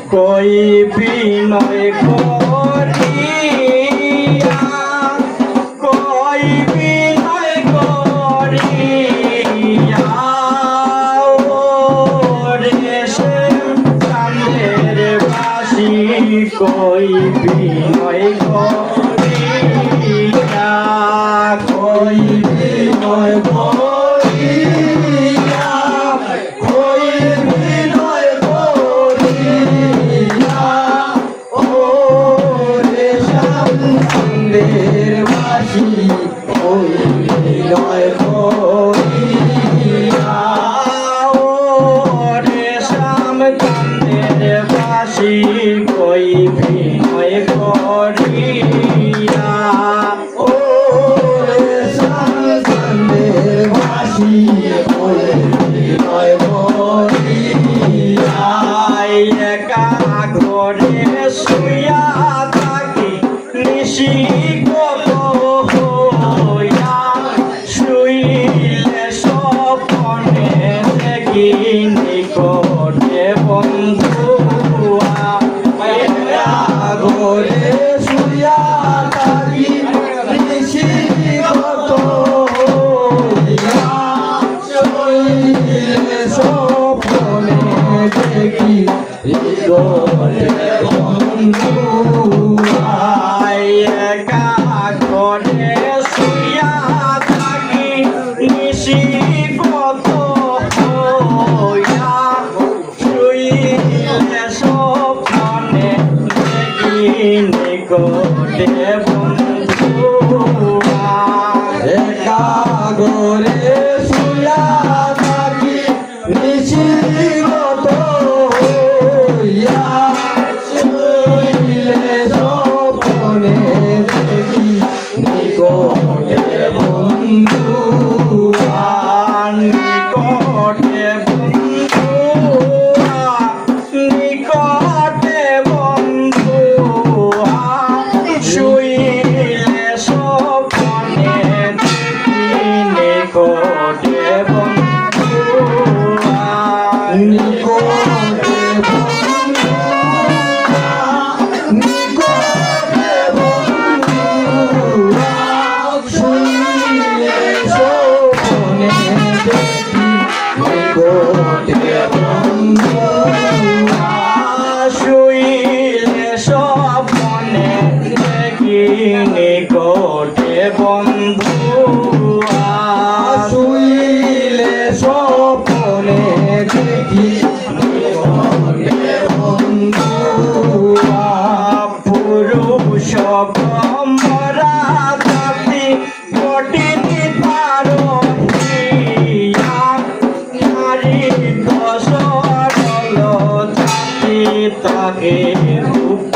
কই বিনয় করিয়া কই বিনয় করিয়া রে সে কান্দের বাসি কই বিনয় করিয়া কই বিনয় করিয়া কই বিনয় করিয়া ও রে কান্দের বাসি কই বিনয় করিয়া ও রে শ্যাম কান্দের বাসি কই বিনয় করিয়া ও রে শ্যাম কান্দের বাসি কই বিনয় করিয়া একা ঘরে শুয়া থাকি নিশি কত হইয়া শুইলে স্বপ্নে দেখি নিকটে বন্ধুয়া একা ঘরে শুয়া থাকি নিশি কত হইয়া শুইলে স্বপ্নে দেখি নিকটে বন্ধুয়া একা ঘরে শুয়া থাকি নিশি কত হইয়া শুইলে স্বপ্নে দেখি নিকটে বন্ধুয়া একা ঘরে শুয়া থাকি নিশি কত হইয়া শুইলে স্বপ্নে দেখি নিকটে বন্ধুয়া নিকটে বন্ধুয়া নিকটে বন্ধুয়া শুইলে স্বপ্নে দেখি নিকটে বন্ধুয়া নিকটে নিকটে বন্ধুয়া শুইলে স্বপ্নে দেখি নিকটে বন্ধুয়া শুইলে স্বপ্নে দেখি নিকটে বন্ধুয়া শুইলে স্বপ্নে দেখি নিকটে বন্ধুয়া পুরুষ ব্রহ্মরা জাতি কটিনি তার হিয়া নারী দশ সরল জাতি তাকে দুঃখ